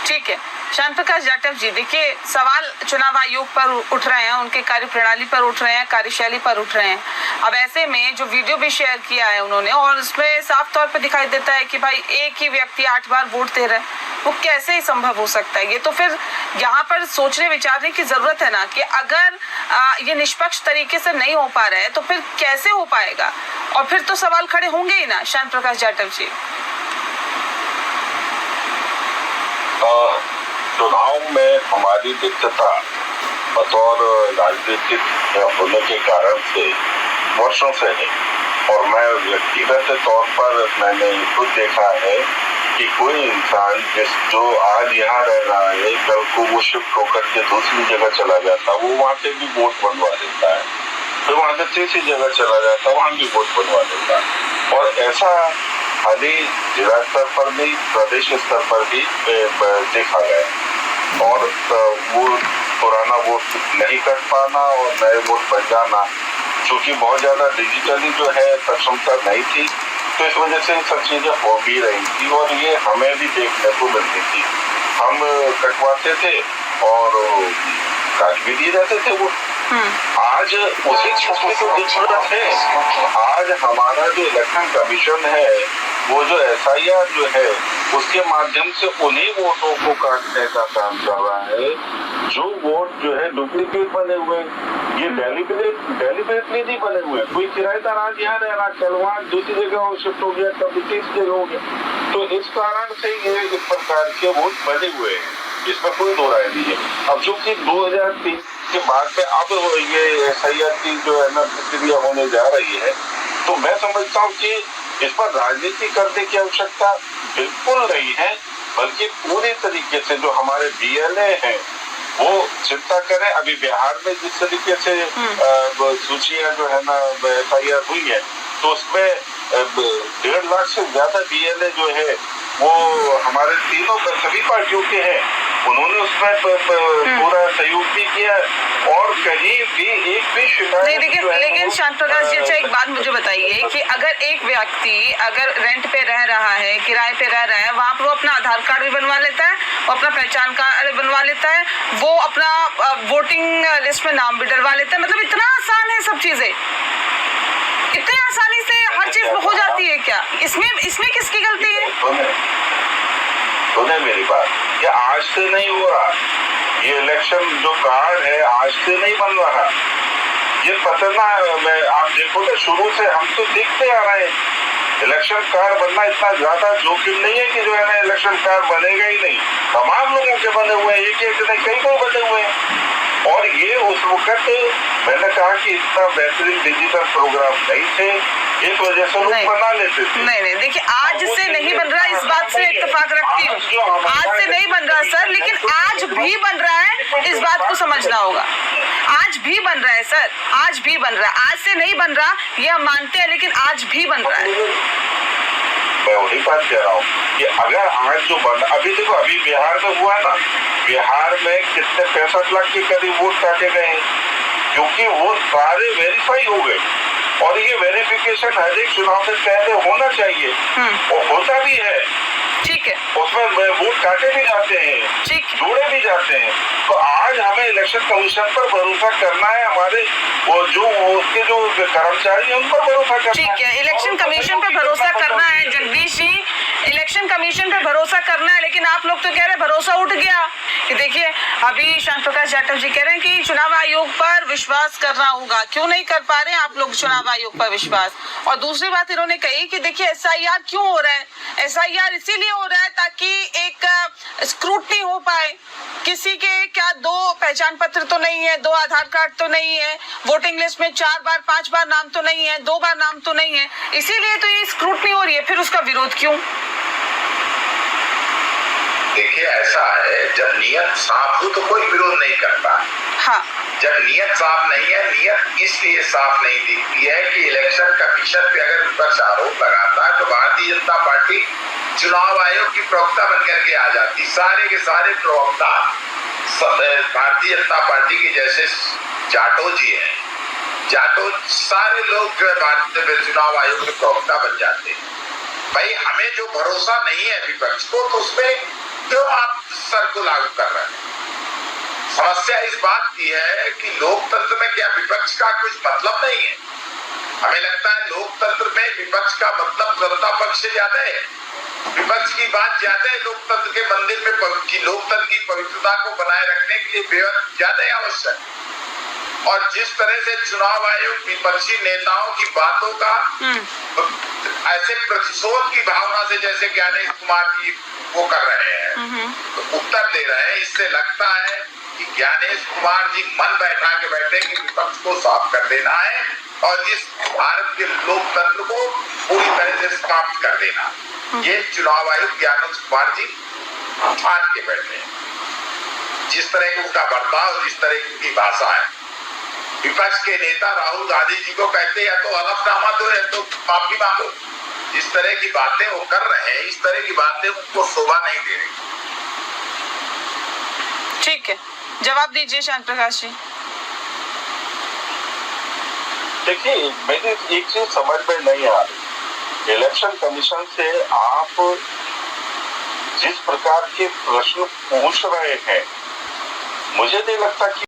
ठीक है, श्याम प्रकाश जाटव जी, देखिए सवाल चुनाव आयोग पर उठ रहे हैं, उनके कार्यप्रणाली पर उठ रहे हैं, कार्यशैली पर उठ रहे हैं। अब ऐसे में जो वीडियो भी शेयर किया है उन्होंने, और उसमें साफ तौर पर दिखाई देता है कि भाई एक ही व्यक्ति 8 बार वोट दे रहा है, वो कैसे ही संभव हो सकता है? ये तो फिर यहाँ पर सोचने विचारने की जरूरत है ना, कि अगर ये निष्पक्ष तरीके से नहीं हो पा रहा है तो फिर कैसे हो पाएगा? और फिर तो सवाल खड़े होंगे ही ना, श्याम प्रकाश जाटव जी। चुनाव में हमारी दिक्कता बतौर राजनीतिक होने के कारण से वर्षों से है, और मैं व्यक्तिगत तौर पर मैंने खुद देखा है कि कोई इंसान जो आज यहाँ रह रहा है, कल को वो शिफ्ट होकर के दूसरी जगह चला जाता, वो वहाँ से भी वोट बनवा देता है, फिर वहाँ से तीसरी जगह चला जाता, वहाँ भी वोट बनवा देता है। और ऐसा खाली जिला स्तर पर नहीं, प्रदेश स्तर पर भी देखा गया। और वो पुराना वोट नहीं कर पाना और नए वोट बन जाना, चूंकि बहुत ज्यादा डिजिटली जो है सक्षमता नहीं थी, तो इस वजह से सब चीजें हो भी रही थी और ये हमें भी देखने को मिलती थी। हम कटवाते थे और काट भी दिए जाते थे वो। आज उसी चीज की तो जरूरत है। आज हमारा जो इलेक्शन कमीशन है, वो जो SIR जो है, उसके माध्यम से उन्हीं वोटों को काटने का काम कर रहा है जो वोट जो है डुप्लीकेट बने हुए, ये डेलिबरेटली नहीं बने हुए। कोई किराएदार आज यहाँ रह रहा, कल वहाँ दूसरी जगह शिफ्ट हो गया, कभी तीसरी जगह हो गया, तो इस कारण से ये इस प्रकार के वोट बने हुए हैं, इसमें कोई दो राय नहीं है। अब चूंकि 2003 के बाद में अब ये SIR की जो है ना प्रक्रिया होने जा रही है, तो मैं समझता हूँ कि इस पर राजनीति करने की आवश्यकता बिल्कुल नहीं है, बल्कि पूरी तरीके से जो हमारे BLA हैं वो चिंता करें। अभी बिहार में जिस तरीके से सूचियां जो है ना SIR हुई है, तो उसमें 1.5 लाख से ज्यादा BLA जो है वो हमारे तीनों सभी पार्टियों के हैं। उन्होंने उसमें पूरा सहयोग भी किया और कहीं भी एक भी शिकायत नहीं। लेकिन श्याम प्रकाश जी, अच्छा एक बात मुझे बताइए कि अगर एक व्यक्ति अगर रेंट पे रह रहा है, किराए पे रह रहा है, वहाँ पर वो अपना आधार कार्ड भी बनवा लेता है, वो अपना पहचान कार्ड बनवा लेता है, वो अपना वोटिंग लिस्ट में नाम भी डलवा लेता है, मतलब इतना आसान है सब चीजें, इतनी आसानी से हर चीज हो जाती है क्या? इसमें किसकी गलती है? सुने मेरी बात, ये आज से नहीं हो रहा, ये इलेक्शन जो कार्ड है आज से नहीं बन रहा, ये पतना आप देखो तो शुरू से हम तो देखते आ रहे हैं। इलेक्शन कार्ड बनना इतना ज्यादा जोखिम नहीं है कि जो है ना इलेक्शन कार्ड बनेगा ही नहीं, तमाम लोगों के बने हुए हैं, एक नहीं कई लोग बने हुए हैं। और ये उस वक्त मैंने कहा कि इतना बेहतरीन डिजिटल प्रोग्राम नहीं थे, इस वजह से लोग बना लेते थे। नहीं, देखिए आज से नहीं बन रहा, इस बात से इत्तेफाक रखती हूँ, आज से नहीं बन रहा सर, लेकिन आज भी बन रहा है, इस बात को समझना होगा। आज भी बन रहा है सर, आज भी बन रहा है, आज से नहीं बन रहा ये हम मानते हैं, लेकिन आज भी बन रहा है। मैं वही बात कह रहा हूँ कि अगर आज जो अभी देखो, अभी बिहार में हुआ ना, बिहार में कितने 65 लाख के करीब वोट काटे गए हैं, क्योंकि वो सारे वेरीफाई हो गए। और ये वेरिफिकेशन हर एक चुनाव से पहले होना चाहिए, और होता भी है, ठीक है, उसमें वोट काटे भी जाते हैं, जोड़े भी जाते हैं। तो आज हमें इलेक्शन कमीशन पर भरोसा करना है, हमारे वो जो उसके जो कर्मचारी हैं उन पर भरोसा करना है। ठीक है, इलेक्शन कमीशन पर भरोसा करना है जगदीश जी, इलेक्शन कमीशन पे भरोसा करना है, लेकिन आप लोग तो कह रहे हैं भरोसा उठ गया। कि देखिए अभी श्याम प्रकाश जाटव जी कह रहे हैं कि चुनाव आयोग पर विश्वास करना होगा, क्यों नहीं कर पा रहे हैं आप लोग चुनाव आयोग पर विश्वास? और दूसरी बात इन्होंने कही कि देखिए SIR क्यों हो रहा है, SIR इसीलिए हो रहा है ताकि एक स्क्रूटनी हो पाए, किसी के क्या 2 पहचान पत्र तो नहीं है, 2 आधार कार्ड तो नहीं है, वोटिंग लिस्ट में 4 बार 5 बार नाम तो नहीं है, 2 बार नाम तो नहीं है, इसीलिए तो ये स्क्रूटनी हो रही है। फिर उसका विरोध क्यों? देखिए ऐसा है, जब नियत साफ हो तो कोई विरोध नहीं करता। हाँ, जब नियत साफ नहीं है, नियत इसलिए साफ नहीं दिखती है कि इलेक्शन कमीशन पे अगर विपक्ष आरोप लगाता है तो भारतीय जनता पार्टी चुनाव आयोग की प्रवक्ता बनकर के आ जाती। सारे के सारे प्रवक्ता भारतीय जनता पार्टी के जैसे जाटव जी हैं, जाटव सारे लोग जो है भारतीय चुनाव आयोग के प्रवक्ता बन जाते हैं। भाई हमें जो भरोसा नहीं है विपक्ष को, तो उसमें क्यों आप सर को लागू कर रहे हैं? समस्या इस बात की है कि लोकतंत्र में क्या विपक्ष का कुछ मतलब नहीं है? हमें लगता है लोकतंत्र में विपक्ष का मतलब सत्ता पक्ष से ज्यादा है, विपक्ष की बात ज्यादा है लोकतंत्र के मंदिर में, लोकतंत्र की पवित्रता को बनाए रखने के लिए बेहद ज्यादा आवश्यक है। और जिस तरह से चुनाव आयोग विपक्षी नेताओं की बातों का ऐसे प्रतिशोध की भावना से जैसे ज्ञानेश कुमार जी वो कर रहे हैं, तो उत्तर दे रहे हैं, इससे लगता है कि ज्ञानेश कुमार जी मन बैठा के बैठे कि विपक्ष को साफ कर देना है और इस भारत के लोकतंत्र को पूरी तरह से समाप्त कर देना। ये चुनाव आयुक्त ज्ञानेश कुमार जी ठान के बैठे हैं। जिस तरह की उनका बर्ताव, जिस तरह की उनकी भाषा है, विपक्ष के नेता राहुल गांधी जी को कहते या तो हलफनामा दो या तो माफी मांगो। इस तरह की बातें वो कर रहे हैं, इस तरह की बातें उनको शोभा नहीं दे रही। ठीक है, जवाब दीजिए श्याम प्रकाश जी। देखिए, मेरी एक चीज समझ में नहीं आ रही, इलेक्शन कमीशन से आप जिस प्रकार के प्रश्न पूछ रहे हैं, मुझे नहीं लगता कि